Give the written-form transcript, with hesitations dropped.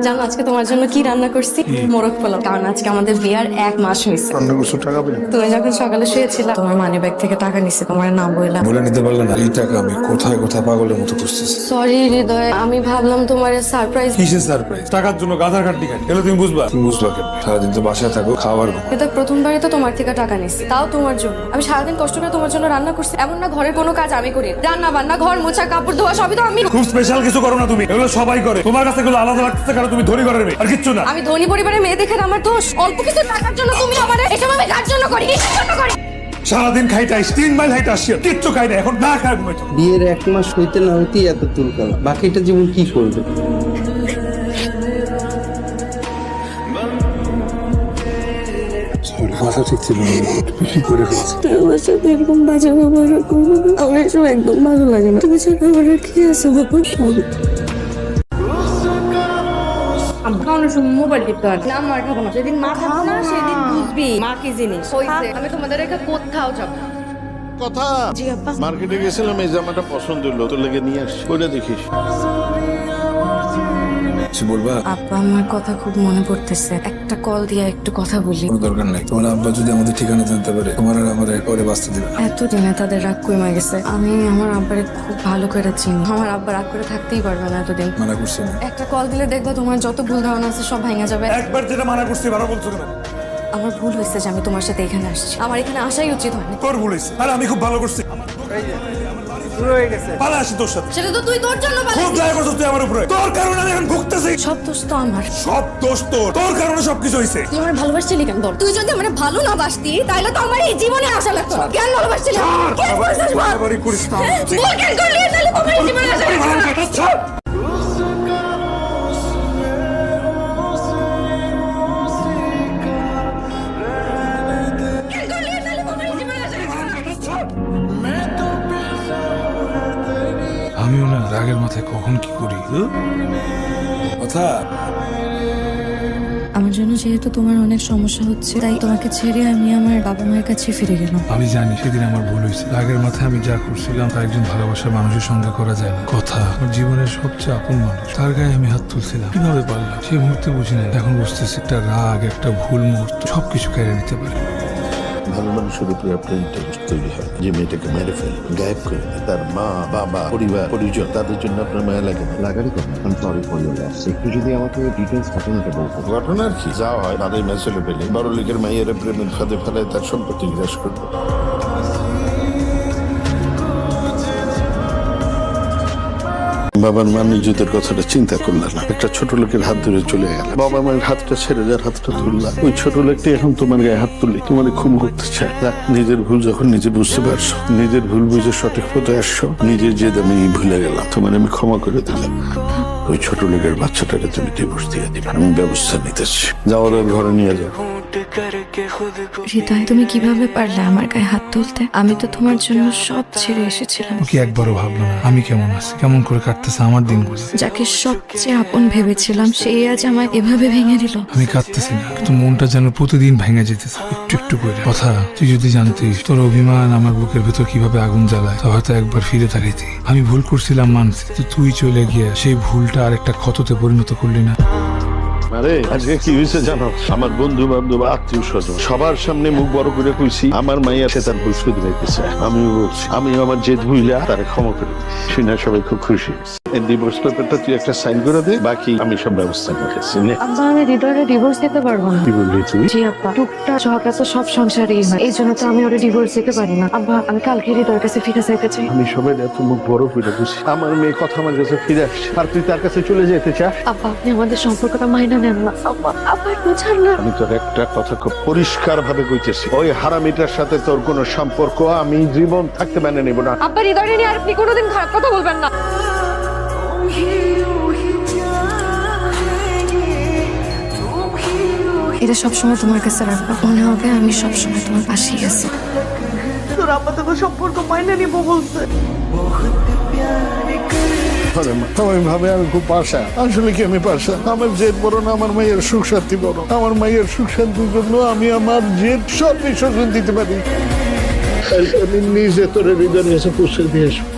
জানো আজকে তোমার জন্য কি রান্না করছি? মোরগ পোলাও। কারণ আজকে আমাদের বিয়ার 1 মাস হয়েছে। রান্না করছো টাকা পেয়ে? তুমি যখন সকালে শুয়েছিলা তোমার মানি ব্যাগ থেকে টাকা নিছে, তোমার নাম বইলা। বলে নিতে পারলে না এই টাকা আমি কোথায় কোথায় পাগলের মতো করতেছি। সরি হৃদয়, আমি ভাবলাম তোমার সারপ্রাইজ। কিসের সারপ্রাইজ? টাকার জন্য গাধার খাটনি খাই এগুলো তুমি বুঝবা? তুমি বুঝবা কেন? সারাদিন তো বাসায় থাকো, খাওয়ার এটা প্রথমবারই তো তোমার থেকে টাকা নিছি, তাও তোমার জন্য। আমি সারাদিন কষ্ট করে তোমার জন্য রান্না করছি, এমন না ঘরের কোনো কাজ আমি করি। রান্না বান্না, ঘর মোছা, কাপড় ধোয়া সবই তো আমি। খুব স্পেশাল কিছু করো না তুমি, এগুলো সবাই করে। তোমার কাছে এগুলো আলাদা লাগতেছে কারণ তুমি ধনী ঘরের মেয়ে, আর কিচ্ছু না। আমি ধনী পরিবারের মেয়ে দেখে আমার দোষ? অল্প কিছু টাকার জন্য তুমি আমারে এসব আমি কার জন্য করি? কিসের জন্য করি? সারাদিন খাইতে আসি, 3 মাইল হাইতে আসি, কিচ্ছু খাই না, এখন না খাই ঘুমাইছো। বিয়ের 1 মাস হইতে না হইতেই এত তুলকালা, বাকিটা জীবন কি করবে? মাথা ঠিক ছিল না, কি করে ফেলছি। আমার সাথে এরকম বাজে ব্যবহার করবো না, আমার এসব একদম ভালো লাগে না। তুমি সাথে আমার আর কি আছে বাবা? মোবাইল টিপতে হয় না, আমার খাবো না। যেদিন মা খাবো না সেদিন বুঝবি মা কি জিনিস। আমি তোমাদের রেখে কোথাও যাবো না। কথা জি আব্বা। মার্কেটে গেছিলাম, এই জামাটা পছন্দ হলো, তোর লেগে নিয়ে আসছি, ওইটা দেখিস। কিছু বলবা? আব্বা আমার কথা খুব মনে পড়তেছে, একটা কল দিয়ে একটু কথা বলি। কোনো দরকার নাই, তোমার আব্বা যদি আমাদের ঠিকানা জানতে পারে তোমার আর আমার একবারে বাঁচতে দিবে না। এতদিনে তাদের রাগ কমে গেছে। আমি আমার আব্বারে খুব ভালো করে চিনি, আমার আব্বা রাগ করে থাকতেই পারবে না এতদিন। মানা করছি না। একটা কল দিলে দেখবো তোমার যত ভুল ধারণা আছে সব ভেঙে যাবে। একবার যেটা মানা করছি ভালো বলছো কেন? আমার ভুল হয়েছে যে আমি তোমার সাথে এখানে আসছি, আমার এখানে আসাই উচিত হয়নি। তোর ভুল হয়েছে, আর আমি খুব ভালো করছি। পালা আসি তোর সাথে। সেটা তো তুই তোর জন্য খুব পালাইছিস। দয়া করছিস তুই আমার উপরে, তোর কারণে আমি এখন ভুগতেছি। সব দোষ তো আমার। সব দোষ তোর, তোর কারণে সবকিছু হয়েছে। তুই আমার ভালোবাসছিলি কেন? তুই যদি আমার ভালো না বাসতি তাহলে তো আমার এই জীবনে আসা লাগতো না। কেন ভালোবাসছিলি? কেন করেছিস বল? বাড়াবাড়ি করিস না। বল কেন করলি? তাহলে তোমার এই জীবনে আসা লাগতো না। কেন করলি? তাহলে তোমার এই জীবনে আসা লাগতো না। আমিও না রাগের মাথায় কখন কি করি। কথা আমার জন্য যেহেতু তোমার অনেক সমস্যা হচ্ছে, তাই তোমাকে ছেড়ে আমি আমার বাবা মায়ের কাছে ফিরে গেলাম। আমি জানি সেদিন আমার ভুল হয়েছে। রাগের মাথায় আমি যা করছিলাম তা একজন ভালোবাসার মানুষের সঙ্গে করা যায় না। কথা আমার জীবনের সবচেয়ে আপন মানুষ, তার গায়ে আমি হাত তুলছিলাম। কিভাবে পারলাম সেই মুহূর্তে বুঝি না। এখন বুঝতেছি একটা রাগ, একটা ভুল মুহূর্ত সবকিছু কেড়ে নিতে পারে। ভালো মানুষের উপরে আপনার ইন্টারেস্ট তৈরি হয়। যে মেয়েটাকে মেরে ফেলে, গায়েব করে দেয়, তার মা বাবা পরিবার পরিজন, তাদের জন্য আপনার মায়া লাগে না? লাগারই কথা। I'm sorry for your loss. একটু যদি আমাকে ডিটেলস ঘটনাটা বলতো। ঘটনা আর কি, যা হয় বাদাই ম্যাচলে পেলে বড় লিগের মাইয়ের প্রেমের ফাঁদে ফেলায় তার সম্পত্তি গ্রাস করবে। বাবার মান ইজ্জতের কথাটা চিন্তা করলাম না, একটা ছোট লোকের হাত ধরে চলে গেল। বাবা মায়ের হাতটা ছেড়ে যার হাতটা ধরলাম, ওই ছোট লোকটি এখন তোমার গায়ে হাত তুলে তোমার খুন করতে চায়। নিজের ভুল যখন নিজে বুঝতে পারছো, নিজের ভুল বুঝে সঠিক পথে আসছো, নিজের জেদ আমি ভুলে গেলাম, তোমার আমি ক্ষমা করে দিলাম। ওই ছোট লোকের বাচ্চাটাকে তুমি ডিভোর্স দিয়ে দিবে, আমি ব্যবস্থা নিতেছি। যাওয়ার ঘরে নিয়ে যাও। হৃদয়, তুমি কিভাবে পারলে আমার গায়ে হাত তুলতে? আমি তো তোমার জন্য সব ছেড়ে এসেছিলাম। ও কি একবারও ভাবলো না আমি কেমন আছি, কেমন করে কাটতেছে আমার দিনগুলো। যাকে সবচেয়ে আপন ভেবেছিলাম সেই আজ আমায় এভাবে ভেঙে দিল। আমি কাঁদতেছি না, কিন্তু মনটা যেন প্রতিদিন ভেঙে যেতেছে একটু একটু করে। কথা তুই যদি জানতিস তোর অভিমান আমার বুকের ভেতর কিভাবে আগুন জ্বালায়, তা হয়তো একবার ফিরে তাকাইতি। আমি ভুল করছিলাম মানছি, কিন্তু তুই চলে গিয়ে সেই ভুলটা আর একটা ক্ষততে পরিণত করলি না। আরে আজকে কি হয়েছে জানো? আমার বন্ধু বান্ধব আত্মীয় স্বজন সবার সামনে মুখ বড় করে কইছি আমার মাইয়া সে তার ভুল শুধরে দিতে। আমিও বলছি আমি আমার জেদ ভুইলা তারে ক্ষমা করে দিচ্ছি। শুনে সবাই খুব খুশি। এই ডিভোর্স পেপারটা তুই একটা সাইন করে দে, বাকি আমি সব ব্যবস্থা করেছি। আব্বা, আমি হৃদয়ের ডিভোর্স দিতে পারবো না। কি বললি তুই? জি আব্বা, টুকটাক ঝগড়া তো সব সংসারেই হয়, এই জন্য তো আমি ওরে ডিভোর্স দিতে পারি না। আব্বা, আমি কালকে হৃদয়ের কাছে ফিরে যাইতে চাই। আমি সবাই এত মুখ বড় করে বুঝি আমার মেয়ে কথা আমার কাছে ফিরে আসছে, আর তুই তার কাছে চলে যেতে চাস? আব্বা, আপনি আমাদের সম্পর্কটা মাইনা নেন না। আব্বা, আব্বা বুঝান না। আমি তোর একটা কথা খুব পরিষ্কার ভাবে কইতেছি, ওই হারামিটার সাথে তোর কোনো সম্পর্ক আমি জীবন থাকতে মেনে নেব না। আব্বা, হৃদয় নিয়ে আর আপনি কোনোদিন খারাপ কথা বলবেন না। এটা সবসময় তোমার কাছে রাখবা, মনে হবে আমি সবসময় তোমার পাশেই আছি। তোর আব্বা তো সম্পর্ক মাইনে নিব বলছে। আমি ভাবে আমি খুব পাশা, আসলে কি আমি পাশা? আমার জেদ বড় না, আমার মায়ের সুখ শান্তি বড়। আমার মায়ের সুখ শান্তির জন্য আমি আমার জেদ সব বিসর্জন দিতে পারি। আমি নিজে তোর হৃদয়ের কাছে পৌঁছে দিয়ে আসবো।